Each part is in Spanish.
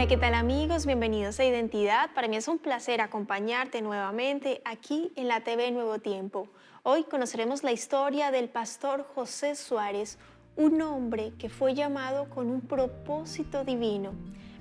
Hola, ¿qué tal amigos? Bienvenidos a Identidad. Para mí es un placer acompañarte nuevamente aquí en la TV Nuevo Tiempo. Hoy conoceremos la historia del pastor José Suárez, un hombre que fue llamado con un propósito divino.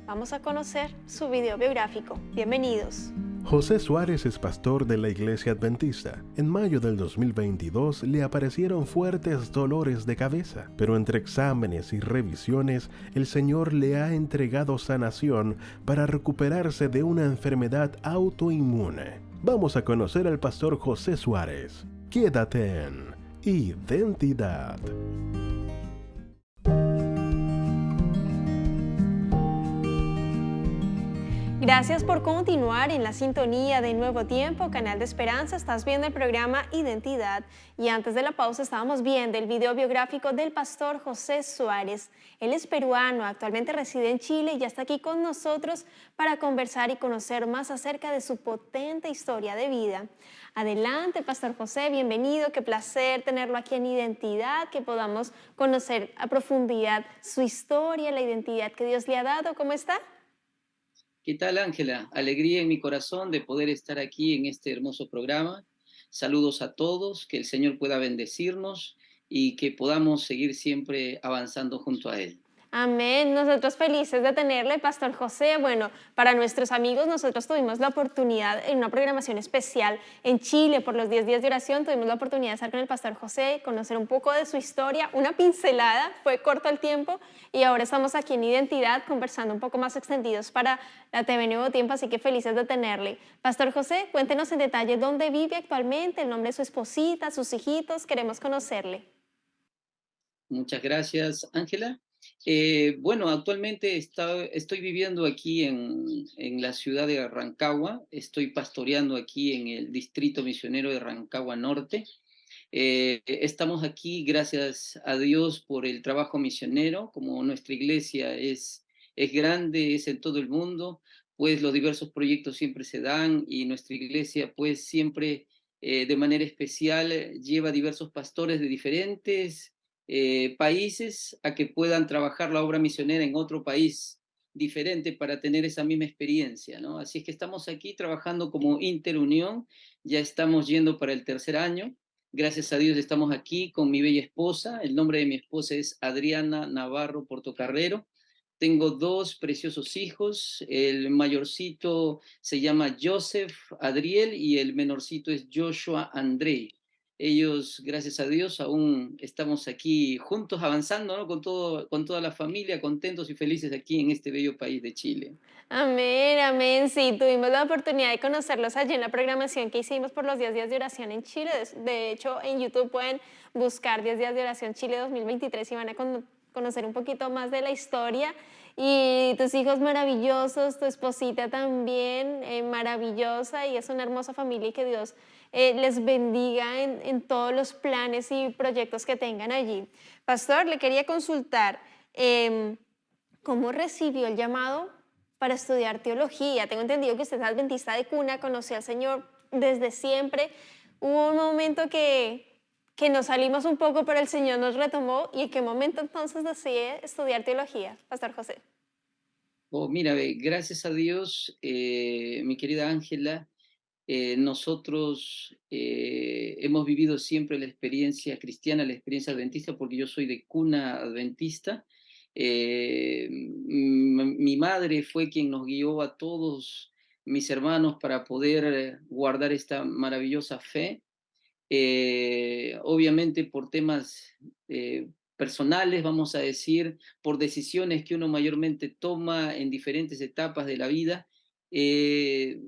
Vamos a conocer su video biográfico. Bienvenidos. José Suárez es pastor de la Iglesia Adventista. En mayo del 2022 le aparecieron fuertes dolores de cabeza, pero entre exámenes y revisiones, el Señor le ha entregado sanación para recuperarse de una enfermedad autoinmune. Vamos a conocer al pastor José Suárez. Quédate en Identidad. Gracias por continuar en la sintonía de Nuevo Tiempo, Canal de Esperanza. Estás viendo el programa Identidad y antes de la pausa estábamos viendo el video biográfico del pastor José Suárez. Él es peruano, actualmente reside en Chile y ya está aquí con nosotros para conversar y conocer más acerca de su potente historia de vida. Adelante, pastor José, bienvenido, qué placer tenerlo aquí en Identidad, que podamos conocer a profundidad su historia, la identidad que Dios le ha dado. ¿Cómo está? ¿Qué tal, Ángela? Alegría en mi corazón de poder estar aquí en este hermoso programa. Saludos a todos, que el Señor pueda bendecirnos y que podamos seguir siempre avanzando junto a Él. Amén. Nosotros felices de tenerle, Pastor José. Bueno, para nuestros amigos, nosotros tuvimos la oportunidad en una programación especial en Chile por los 10 días de oración. Tuvimos la oportunidad de estar con el Pastor José, conocer un poco de su historia, una pincelada, fue corto el tiempo y ahora estamos aquí en Identidad conversando un poco más extendidos para la TV Nuevo Tiempo, así que felices de tenerle. Pastor José, cuéntenos en detalle dónde vive actualmente, el nombre de su esposita, sus hijitos, queremos conocerle. Muchas gracias, Ángela. Bueno, actualmente estoy viviendo aquí en la ciudad de Rancagua. Estoy pastoreando aquí en el distrito misionero de Rancagua Norte. Estamos aquí gracias a Dios por el trabajo misionero. Como nuestra iglesia es grande, es en todo el mundo, pues los diversos proyectos siempre se dan y nuestra iglesia pues siempre de manera especial lleva diversos pastores de diferentes países a que puedan trabajar la obra misionera en otro país diferente para tener esa misma experiencia, ¿no? Así es que estamos aquí trabajando como interunión, ya estamos yendo para el tercer año. Gracias a Dios estamos aquí con mi bella esposa. El nombre de mi esposa es Adriana Navarro Portocarrero. Tengo dos preciosos hijos. El mayorcito se llama Joseph Adriel y el menorcito es Joshua Andrei. Ellos, gracias a Dios, aún estamos aquí juntos avanzando, ¿no? Con toda la familia, contentos y felices aquí en este bello país de Chile. Amén, amén. Sí, tuvimos la oportunidad de conocerlos allí en la programación que hicimos por los 10 días de oración en Chile. De hecho, en YouTube pueden buscar 10 días de oración Chile 2023 y van a conocer un poquito más de la historia. Y tus hijos maravillosos, tu esposita también maravillosa y es una hermosa familia y que Dios les bendiga en todos los planes y proyectos que tengan allí. Pastor, le quería consultar. em, ¿Cómo recibió el llamado para estudiar teología? Tengo entendido que usted es adventista de cuna, conoció al Señor desde siempre. Hubo un momento que nos salimos un poco, pero el Señor nos retomó. ¿Y en qué momento entonces decide estudiar teología, Pastor José? Oh, mira, gracias a Dios, mi querida Ángela, nosotros hemos vivido siempre la experiencia cristiana, la experiencia adventista, porque yo soy de cuna adventista. Mi madre fue quien nos guió a todos mis hermanos para poder guardar esta maravillosa fe. Obviamente por temas personales, vamos a decir, por decisiones que uno mayormente toma en diferentes etapas de la vida. eh,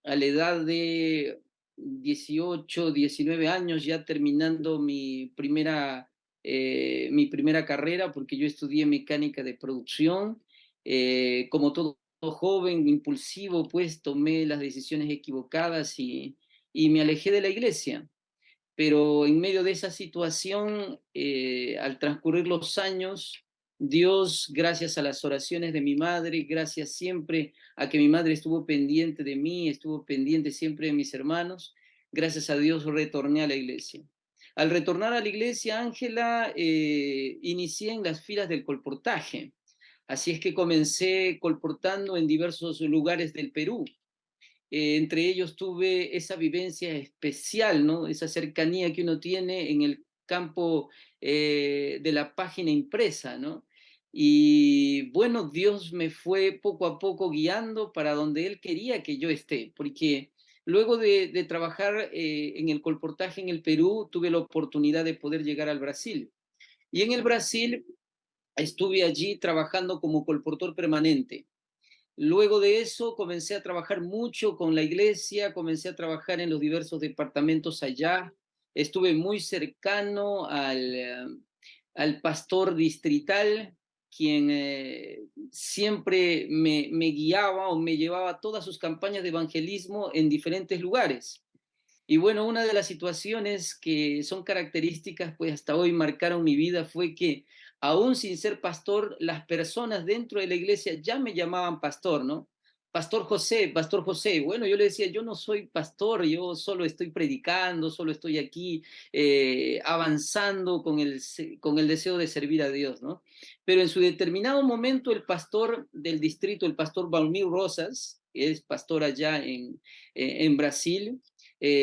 a la edad de 18, 19 años, ya terminando mi primera carrera, porque yo estudié mecánica de producción, como todo joven, impulsivo, pues tomé las decisiones equivocadas y me alejé de la iglesia. Pero en medio de esa situación, al transcurrir los años, Dios, gracias a las oraciones de mi madre, gracias siempre a que mi madre estuvo pendiente de mí, estuvo pendiente siempre de mis hermanos, gracias a Dios retorné a la iglesia. Al retornar a la iglesia, Ángela, inicié en las filas del colportaje. Así es que comencé colportando en diversos lugares del Perú. Entre ellos tuve esa vivencia especial, ¿no? Esa cercanía que uno tiene en el campo de la página impresa, ¿no? Y bueno, Dios me fue poco a poco guiando para donde Él quería que yo esté, porque luego de trabajar en el colportaje en el Perú, tuve la oportunidad de poder llegar al Brasil. Y en el Brasil estuve allí trabajando como colportor permanente. Luego de eso comencé a trabajar mucho con la iglesia, comencé a trabajar en los diversos departamentos allá, estuve muy cercano al pastor distrital, quien siempre me guiaba o me llevaba a todas sus campañas de evangelismo en diferentes lugares. Y bueno, una de las situaciones que son características, pues hasta hoy marcaron mi vida, fue que aún sin ser pastor, las personas dentro de la iglesia ya me llamaban pastor, ¿no? Pastor José, Pastor José. Bueno, yo le decía, yo no soy pastor, yo solo estoy predicando, solo estoy aquí avanzando con el deseo de servir a Dios, ¿no? Pero en su determinado momento, el pastor del distrito, el pastor Baumir Rosas, que es pastor allá en Brasil,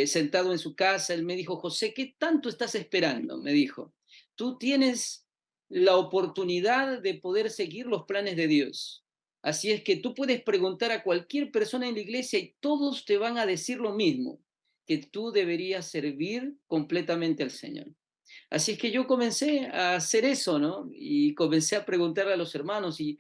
sentado en su casa, él me dijo, José, ¿qué tanto estás esperando? Me dijo, tú tienes la oportunidad de poder seguir los planes de Dios. Así es que tú puedes preguntar a cualquier persona en la iglesia y todos te van a decir lo mismo, que tú deberías servir completamente al Señor. Así es que yo comencé a hacer eso, ¿no? Y comencé a preguntarle a los hermanos y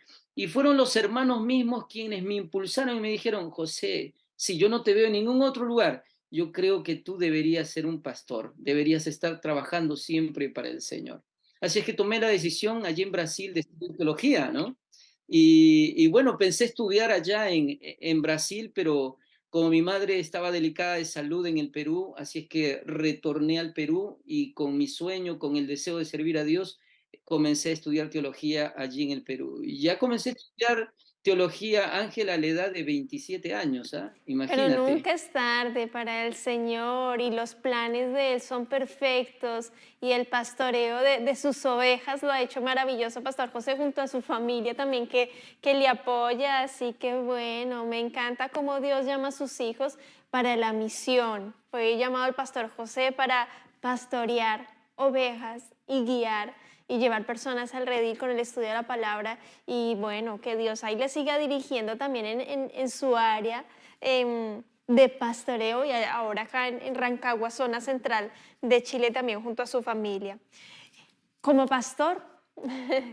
fueron los hermanos mismos quienes me impulsaron y me dijeron, José, si yo no te veo en ningún otro lugar, yo creo que tú deberías ser un pastor, deberías estar trabajando siempre para el Señor. Así es que tomé la decisión allí en Brasil de estudiar teología, ¿no? Y bueno, pensé estudiar allá en Brasil, pero como mi madre estaba delicada de salud en el Perú, así es que retorné al Perú y con mi sueño, con el deseo de servir a Dios, comencé a estudiar teología allí en el Perú. Y ya comencé a estudiar teología, Ángela, a la edad de 27 años, ¿ah? Pero Imagínate. nunca es tarde para el Señor y los planes de Él son perfectos y el pastoreo de sus ovejas lo ha hecho maravilloso, Pastor José, junto a su familia también que le apoya. Así que bueno, me encanta cómo Dios llama a sus hijos para la misión. Fue llamado el Pastor José para pastorear ovejas y guiar y llevar personas al redil con el estudio de la palabra. Y bueno, que Dios ahí le siga dirigiendo también en su área de pastoreo y ahora acá en Rancagua, zona central de Chile, también junto a su familia. Como pastor,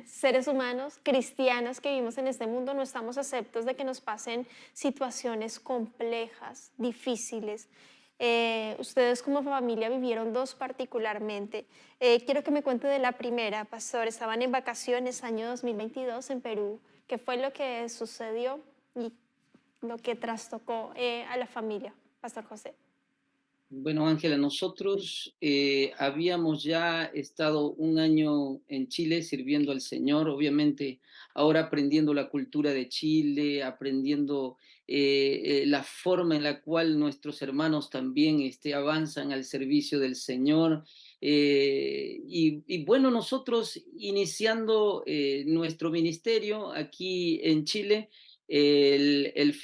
seres humanos, cristianos que vivimos en este mundo, no estamos exceptos de que nos pasen situaciones complejas, difíciles. Ustedes como familia vivieron dos particularmente. Quiero que me cuente de la primera, pastor. Estaban en vacaciones año 2022 en Perú. ¿Qué fue lo que sucedió y lo que trastocó a la familia, Pastor José? Bueno, Ángela, nosotros habíamos ya estado un año en Chile sirviendo al Señor, obviamente ahora aprendiendo la cultura de Chile, aprendiendo la forma en la cual nuestros hermanos también avanzan al servicio del Señor. Y bueno, nosotros iniciando nuestro ministerio aquí en Chile, el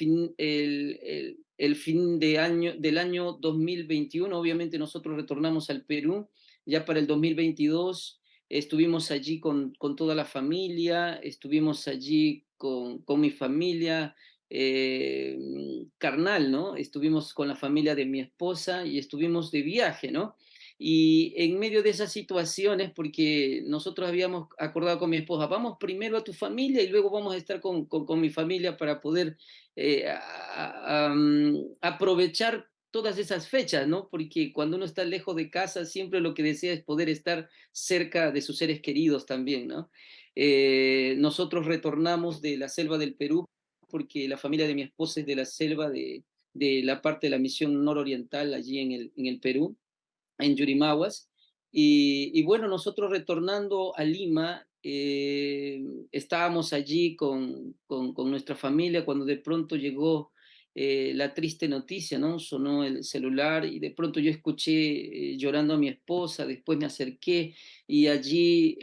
fin de año, del año 2021. Obviamente nosotros retornamos al Perú, ya para el 2022 estuvimos allí con toda la familia, estuvimos allí con mi familia eh, carnal, ¿no? Estuvimos con la familia de mi esposa y estuvimos de viaje, ¿no? Y en medio de esas situaciones, porque nosotros habíamos acordado con mi esposa, vamos primero a tu familia y luego vamos a estar con mi familia para poder aprovechar todas esas fechas, ¿no? Porque cuando uno está lejos de casa, siempre lo que desea es poder estar cerca de sus seres queridos también, ¿no? Nosotros retornamos de la selva del Perú porque la familia de mi esposa es de la selva de la parte de la misión nororiental allí en el Perú, en Yurimaguas. Y bueno, nosotros retornando a Lima, estábamos allí con nuestra familia cuando de pronto llegó la triste noticia, ¿no? Sonó el celular y de pronto yo escuché llorando a mi esposa, después me acerqué y allí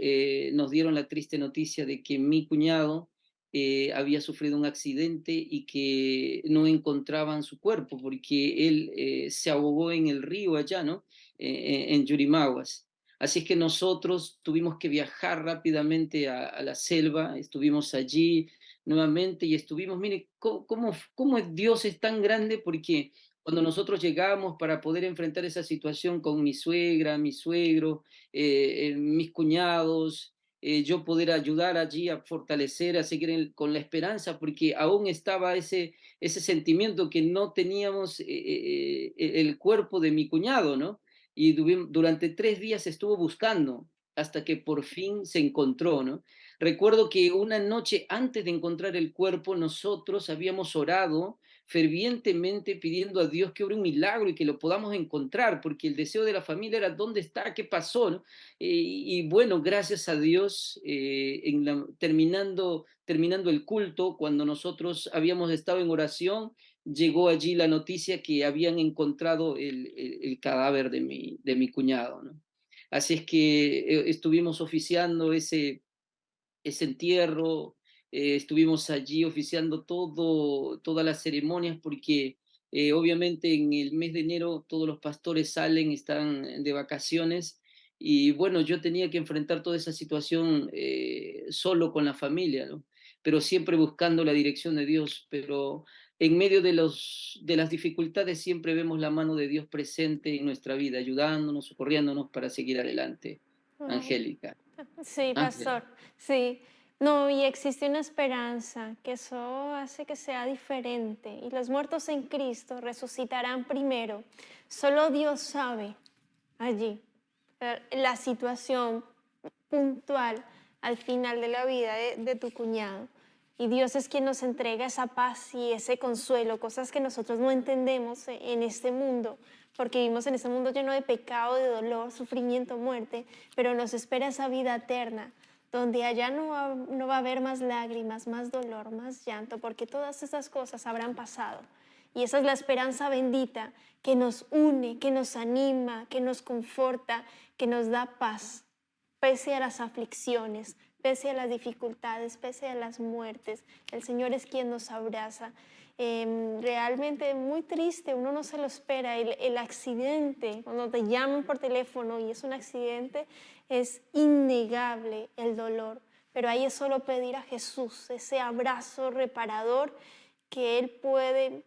nos dieron la triste noticia de que mi cuñado había sufrido un accidente y que no encontraban su cuerpo porque él se ahogó en el río allá, ¿no? En Yurimaguas. Así es que nosotros tuvimos que viajar rápidamente a la selva, estuvimos allí nuevamente y estuvimos, mire, cómo Dios es tan grande porque cuando nosotros llegamos para poder enfrentar esa situación con mi suegra, mi suegro, mis cuñados, yo poder ayudar allí a fortalecer, a seguir con la esperanza, porque aún estaba ese sentimiento que no teníamos el cuerpo de mi cuñado, ¿no? Y durante 3 días estuvo buscando hasta que por fin se encontró, ¿no? Recuerdo que una noche antes de encontrar el cuerpo, nosotros habíamos orado fervientemente pidiendo a Dios que obre un milagro y que lo podamos encontrar, porque el deseo de la familia era dónde está, qué pasó, ¿no? Y bueno, gracias a Dios, terminando el culto, cuando nosotros habíamos estado en oración, llegó allí la noticia que habían encontrado el cadáver de mi cuñado, ¿no? Así es que estuvimos oficiando ese entierro, estuvimos allí oficiando todas las ceremonias porque obviamente en el mes de enero todos los pastores salen, están de vacaciones y bueno, yo tenía que enfrentar toda esa situación solo con la familia, ¿no? Pero siempre buscando la dirección de Dios, pero en medio de las dificultades siempre vemos la mano de Dios presente en nuestra vida, ayudándonos, socorriéndonos para seguir adelante. Ay, Angélica. sí, Ángela. pastor, sí. No, y existe una esperanza, que eso hace que sea diferente. Y los muertos en Cristo resucitarán primero. Solo Dios sabe allí la situación puntual al final de la vida de tu cuñado. Y Dios es quien nos entrega esa paz y ese consuelo, cosas que nosotros no entendemos en este mundo, porque vivimos en este mundo lleno de pecado, de dolor, sufrimiento, muerte, pero nos espera esa vida eterna, donde allá no va a haber más lágrimas, más dolor, más llanto, porque todas esas cosas habrán pasado. Y esa es la esperanza bendita que nos une, que nos anima, que nos conforta, que nos da paz, pese a las aflicciones, pese a las dificultades, pese a las muertes. El Señor es quien nos abraza. Realmente muy triste, uno no se lo espera. El accidente, cuando te llaman por teléfono y es un accidente, es innegable el dolor. Pero ahí es solo pedir a Jesús ese abrazo reparador que Él puede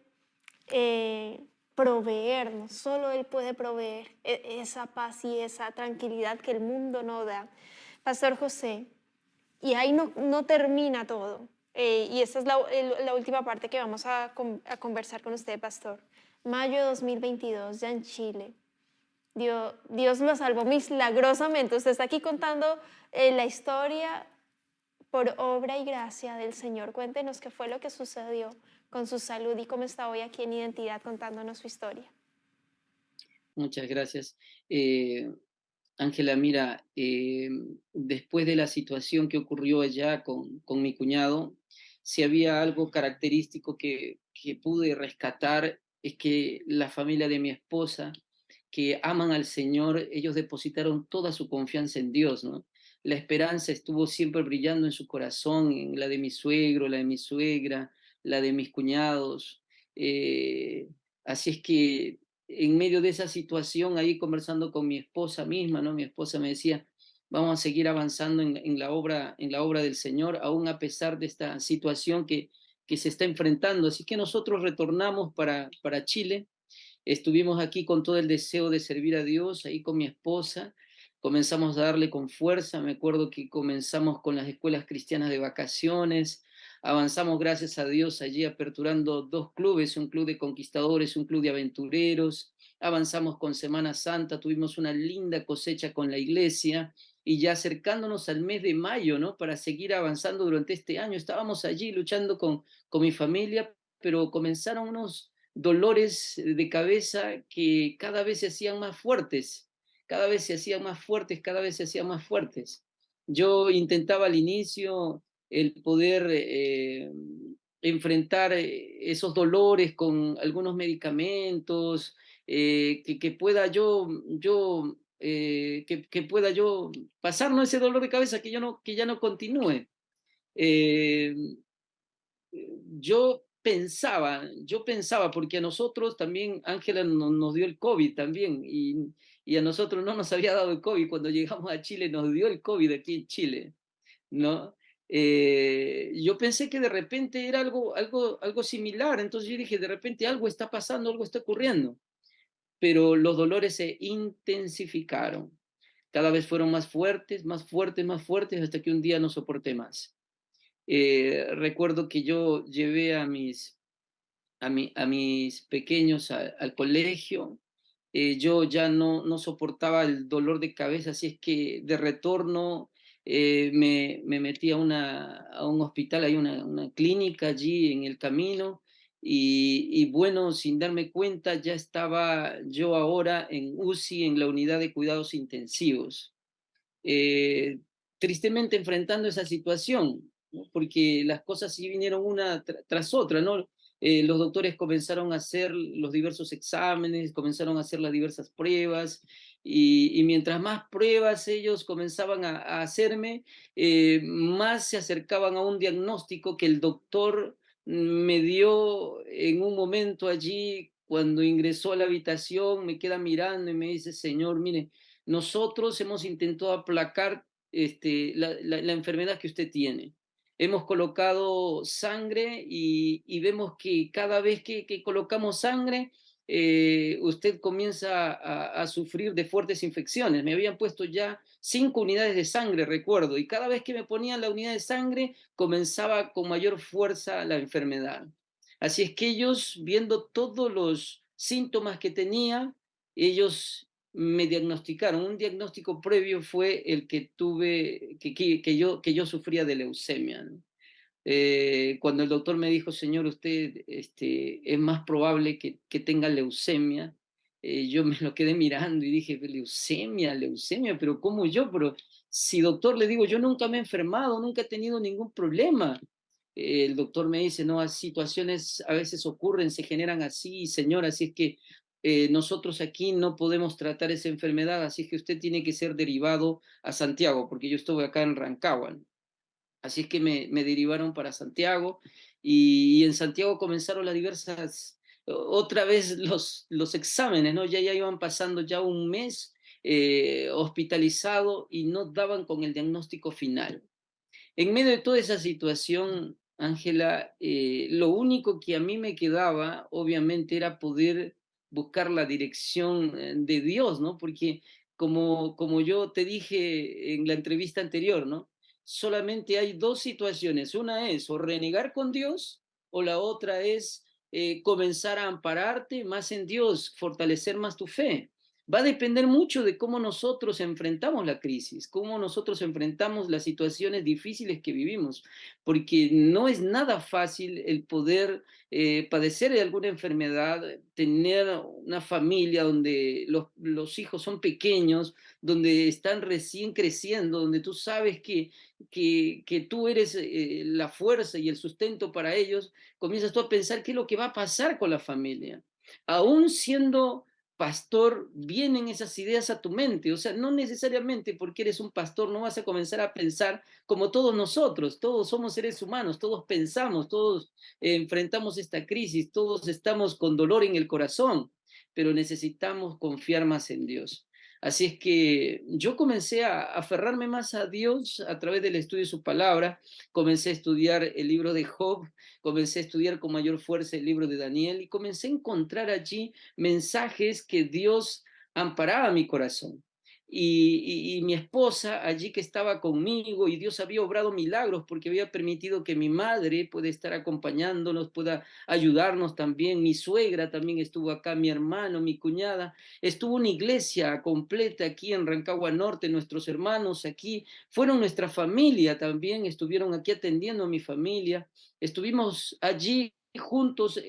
proveernos, solo Él puede proveer esa paz y esa tranquilidad que el mundo no da. Pastor José, y ahí no termina todo, y esa es la última parte que vamos a conversar con usted, Pastor. Mayo de 2022, ya en Chile. Dios lo salvó milagrosamente. Usted está aquí contando la historia por obra y gracia del Señor. Cuéntenos qué fue lo que sucedió con su salud y cómo está hoy aquí en Identidad contándonos su historia. Muchas gracias. Ángela, mira, después de la situación que ocurrió allá con mi cuñado, si había algo característico que pude rescatar, es que la familia de mi esposa, que aman al Señor, ellos depositaron toda su confianza en Dios, ¿no? La esperanza estuvo siempre brillando en su corazón, en la de mi suegro, la de mi suegra, la de mis cuñados. Eh, Así es que en medio de esa situación, ahí conversando con mi esposa misma, ¿no? Mi esposa me decía, vamos a seguir avanzando en la obra del Señor, aún a pesar de esta situación que se está enfrentando. Así que nosotros retornamos para Chile. Estuvimos aquí con todo el deseo de servir a Dios, ahí con mi esposa. Comenzamos a darle con fuerza. Me acuerdo que comenzamos con las escuelas cristianas de vacaciones. Avanzamos, gracias a Dios, allí aperturando 2 clubes, un club de conquistadores, un club de aventureros. Avanzamos con Semana Santa, tuvimos una linda cosecha con la iglesia y ya acercándonos al mes de mayo, ¿no? Para seguir avanzando durante este año. Estábamos allí luchando con mi familia, pero comenzaron unos dolores de cabeza que cada vez se hacían más fuertes, cada vez se hacían más fuertes, cada vez se hacían más fuertes. Yo intentaba al inicio el poder enfrentar esos dolores con algunos medicamentos, que pueda que pueda yo pasar, ¿no? Ese dolor de cabeza que ya no continúe. Eh, yo pensaba, porque a nosotros también, Ángela nos dio el COVID también, y a nosotros no nos había dado el COVID. Cuando llegamos a Chile nos dio el COVID aquí en Chile, ¿no? Yo pensé que de repente era algo similar, entonces yo dije, de repente algo está pasando, algo está ocurriendo, pero los dolores se intensificaron. Cada vez fueron más fuertes, más fuertes, más fuertes, hasta que un día no soporté más. Recuerdo que yo llevé a mis pequeños al colegio. Yo ya no soportaba el dolor de cabeza, así es que de retorno me metí a un hospital, hay una clínica allí en el camino, y bueno, sin darme cuenta, ya estaba yo ahora en UCI, en la unidad de cuidados intensivos, eh, tristemente enfrentando esa situación, ¿no? Porque las cosas sí vinieron una tras otra, ¿no? Los doctores comenzaron a hacer los diversos exámenes, comenzaron a hacer las diversas pruebas, y mientras más pruebas ellos comenzaban a hacerme, más se acercaban a un diagnóstico que el doctor me dio en un momento allí. Cuando ingresó a la habitación, me queda mirando y me dice: señor, mire, nosotros hemos intentado aplacar la enfermedad que usted tiene. Hemos colocado sangre, y vemos que cada vez que colocamos sangre, usted comienza a sufrir de fuertes infecciones. Me habían puesto ya 5 unidades de sangre, recuerdo, y cada vez que me ponían la unidad de sangre comenzaba con mayor fuerza la enfermedad. Así es que ellos, viendo todos los síntomas que tenía, ellos me diagnosticaron. Un diagnóstico previo fue el que tuve, que yo sufría de leucemia, ¿no? Cuando el doctor me dijo: señor, usted es más probable que tenga leucemia, yo me lo quedé mirando y dije: leucemia, leucemia, pero ¿cómo yo? Pero si, doctor, le digo, yo nunca me he enfermado, nunca he tenido ningún problema. El doctor me dice: no, las situaciones a veces ocurren, se generan así, señor, así es que nosotros aquí no podemos tratar esa enfermedad, así es que usted tiene que ser derivado a Santiago, porque yo estuve acá en Rancagua, ¿no? Así es que me derivaron para Santiago, y en Santiago comenzaron las diversas, otra vez los exámenes, ¿no? Ya iban pasando ya un mes hospitalizado, y no daban con el diagnóstico final. En medio de toda esa situación, Ángela, lo único que a mí me quedaba, obviamente, era poder buscar la dirección de Dios, ¿no? Porque como yo te dije en la entrevista anterior, ¿no? Solamente hay dos situaciones. Una es o renegar con Dios, o la otra es comenzar a ampararte más en Dios, fortalecer más tu fe. Va a depender mucho de cómo nosotros enfrentamos la crisis, cómo nosotros enfrentamos las situaciones difíciles que vivimos, porque no es nada fácil el poder padecer de alguna enfermedad, tener una familia donde los hijos son pequeños, donde están recién creciendo, donde tú sabes que tú eres la fuerza y el sustento para ellos. Comienzas tú a pensar qué es lo que va a pasar con la familia. Aún siendo pastor, vienen esas ideas a tu mente. O sea, no necesariamente porque eres un pastor no vas a comenzar a pensar como todos nosotros. Todos somos seres humanos, todos pensamos, todos enfrentamos esta crisis, todos estamos con dolor en el corazón, pero necesitamos confiar más en Dios. Así es que yo comencé a aferrarme más a Dios a través del estudio de su palabra. Comencé a estudiar el libro de Job, comencé a estudiar con mayor fuerza el libro de Daniel, y comencé a encontrar allí mensajes que Dios amparaba mi corazón. Y mi esposa allí, que estaba conmigo, y Dios había obrado milagros porque había permitido que mi madre pueda estar acompañándonos, pueda ayudarnos también. Mi suegra también estuvo acá, mi hermano, mi cuñada. Estuvo una iglesia completa aquí en Rancagua Norte, nuestros hermanos aquí fueron nuestra familia también, estuvieron aquí atendiendo a mi familia. Estuvimos allí juntos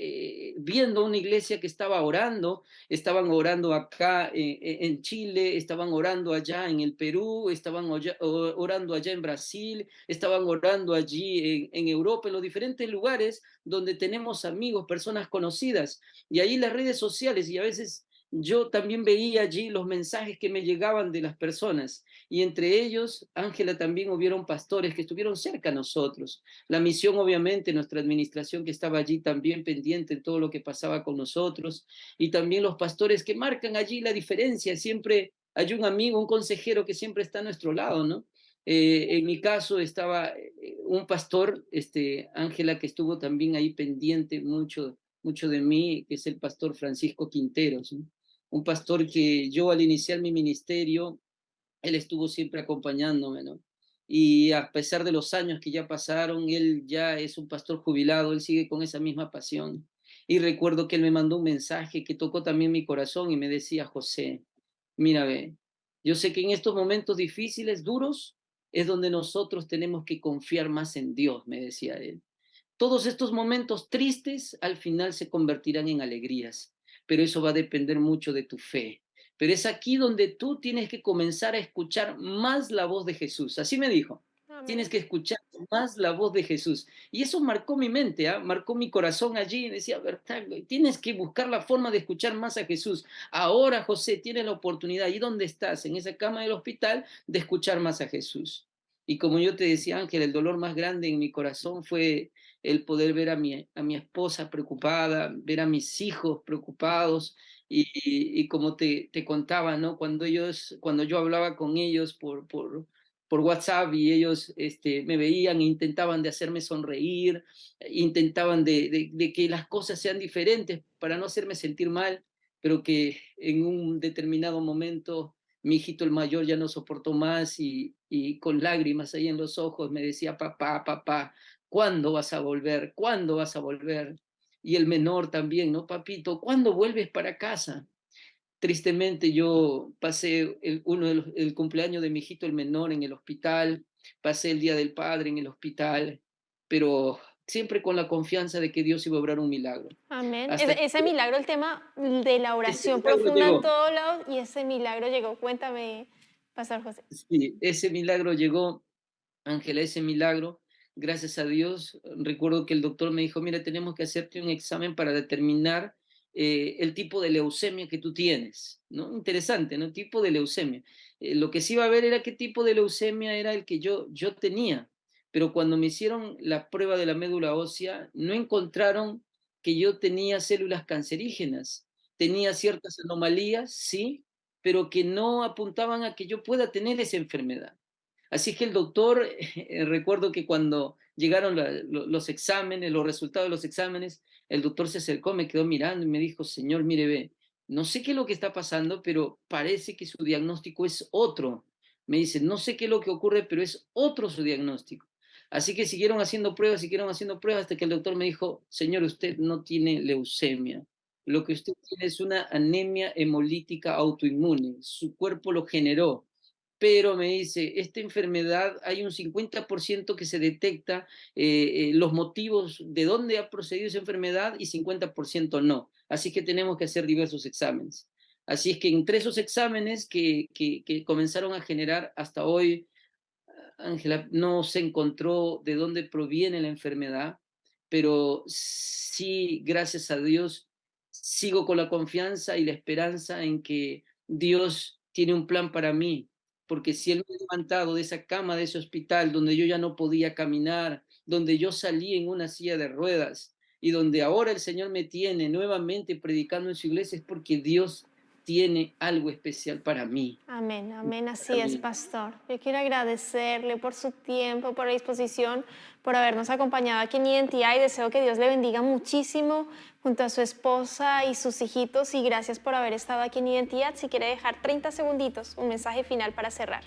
viendo una iglesia que estaba orando. Estaban orando acá en Chile, estaban orando allá en el Perú, estaban orando allá en Brasil, estaban orando allí en Europa, en los diferentes lugares donde tenemos amigos, personas conocidas. Y ahí las redes sociales, y a veces yo también veía allí los mensajes que me llegaban de las personas, y entre ellos, Ángela, también hubieron pastores que estuvieron cerca a nosotros. La misión, obviamente, nuestra administración que estaba allí también pendiente de todo lo que pasaba con nosotros, y también los pastores que marcan allí la diferencia. Siempre hay un amigo, un consejero que siempre está a nuestro lado, ¿no? En mi caso estaba un pastor, Ángela, que estuvo también ahí pendiente mucho de mí, que es el pastor Francisco Quinteros, ¿no? Un pastor que yo al iniciar mi ministerio, él estuvo siempre acompañándome, ¿no? Y a pesar de los años que ya pasaron, él ya es un pastor jubilado, él sigue con esa misma pasión. Y recuerdo que él me mandó un mensaje que tocó también mi corazón y me decía: José, mira, ve, yo sé que en estos momentos difíciles, duros, es donde nosotros tenemos que confiar más en Dios, me decía él. Todos estos momentos tristes al final se convertirán en alegrías, pero eso va a depender mucho de tu fe. Pero es aquí donde tú tienes que comenzar a escuchar más la voz de Jesús. Así me dijo, tienes Amén. que escuchar más la voz de Jesús. Y eso marcó mi mente, ¿ah? Marcó mi corazón allí. Y decía: "Berta, tienes que buscar la forma de escuchar más a Jesús. Ahora, José, tienes la oportunidad, ¿y dónde estás? En esa cama del hospital, de escuchar más a Jesús". Y como yo te decía, Ángel, el dolor más grande en mi corazón fue el poder ver a mi esposa preocupada, ver a mis hijos preocupados, y como te contaba, ¿no? Cuando yo hablaba con ellos por WhatsApp, y ellos me veían e intentaban de hacerme sonreír, intentaban de que las cosas sean diferentes para no hacerme sentir mal, pero que en un determinado momento mi hijito el mayor ya no soportó más, y con lágrimas ahí en los ojos me decía: papá, papá, ¿cuándo vas a volver? ¿Cuándo vas a volver? Y el menor también, ¿no? Papito, ¿cuándo vuelves para casa? Tristemente yo pasé el cumpleaños de mi hijito el menor en el hospital, pasé el Día del Padre en el hospital, pero siempre con la confianza de que Dios iba a obrar un milagro. Amén. Hasta que Ese milagro, el tema de la ese oración milagro profunda en llegó. todos lados, y ese milagro llegó. Cuéntame, Pastor José. Sí, ese milagro llegó, Ángela, ese milagro, gracias a Dios. Recuerdo que el doctor me dijo: mira, tenemos que hacerte un examen para determinar el tipo de leucemia que tú tienes, ¿no? Interesante, ¿no? Tipo de leucemia. Lo que sí iba a ver era qué tipo de leucemia era el que yo tenía, pero cuando me hicieron la prueba de la médula ósea, no encontraron que yo tenía células cancerígenas. Tenía ciertas anomalías, sí, pero que no apuntaban a que yo pueda tener esa enfermedad. Así que el doctor, recuerdo que cuando llegaron los exámenes, los resultados de los exámenes, el doctor se acercó, me quedó mirando y me dijo: señor, mire, ve, no sé qué es lo que está pasando, pero parece que su diagnóstico es otro. Me dice: no sé qué es lo que ocurre, pero es otro su diagnóstico. Así que siguieron haciendo pruebas hasta que el doctor me dijo: señor, usted no tiene leucemia. Lo que usted tiene es una anemia hemolítica autoinmune. Su cuerpo lo generó, pero me dice: esta enfermedad hay un 50% que se detecta los motivos de dónde ha procedido esa enfermedad, y 50% no. Así que tenemos que hacer diversos exámenes. Así es que entre esos exámenes que comenzaron a generar hasta hoy, Ángela, no se encontró de dónde proviene la enfermedad, pero sí, gracias a Dios, sigo con la confianza y la esperanza en que Dios tiene un plan para mí, porque si Él me ha levantado de esa cama, de ese hospital, donde yo ya no podía caminar, donde yo salí en una silla de ruedas, y donde ahora el Señor me tiene nuevamente predicando en su iglesia, es porque Dios tiene algo especial para mí. Amén, amén, así Para es, mí. pastor. Yo quiero agradecerle por su tiempo, por la disposición, por habernos acompañado aquí en Identidad, y deseo que Dios le bendiga muchísimo junto a su esposa y sus hijitos, y gracias por haber estado aquí en Identidad. Si quiere dejar 30 segunditos, un mensaje final para cerrar.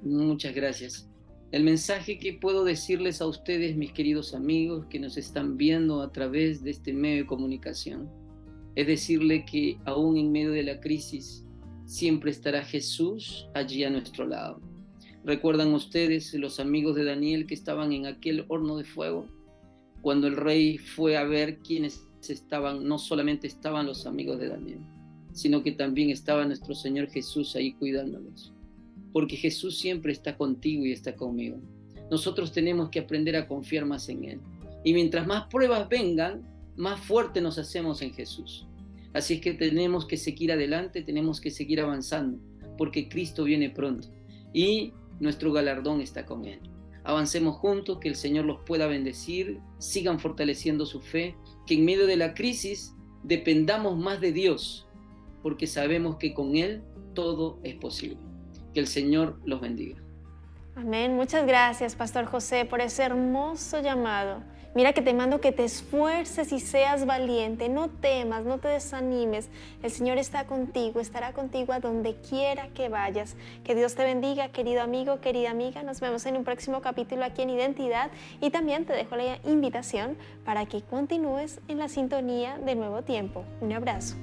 Muchas gracias. El mensaje que puedo decirles a ustedes, mis queridos amigos que nos están viendo a través de este medio de comunicación, es decirle que aún en medio de la crisis, siempre estará Jesús allí a nuestro lado. ¿Recuerdan ustedes los amigos de Daniel que estaban en aquel horno de fuego? Cuando el rey fue a ver quiénes estaban, no solamente estaban los amigos de Daniel, sino que también estaba nuestro Señor Jesús ahí cuidándolos, porque Jesús siempre está contigo y está conmigo. Nosotros tenemos que aprender a confiar más en Él. Y mientras más pruebas vengan, más fuerte nos hacemos en Jesús. Así es que tenemos que seguir adelante, tenemos que seguir avanzando, porque Cristo viene pronto y nuestro galardón está con Él. Avancemos juntos, que el Señor los pueda bendecir, sigan fortaleciendo su fe, que en medio de la crisis dependamos más de Dios, porque sabemos que con Él todo es posible. Que el Señor los bendiga. Amén. Muchas gracias, Pastor José, por ese hermoso llamado. Mira que te mando que te esfuerces y seas valiente. No temas, no te desanimes. El Señor está contigo, estará contigo a donde quiera que vayas. Que Dios te bendiga, querido amigo, querida amiga. Nos vemos en un próximo capítulo aquí en Identidad. Y también te dejo la invitación para que continúes en la sintonía de Nuevo Tiempo. Un abrazo.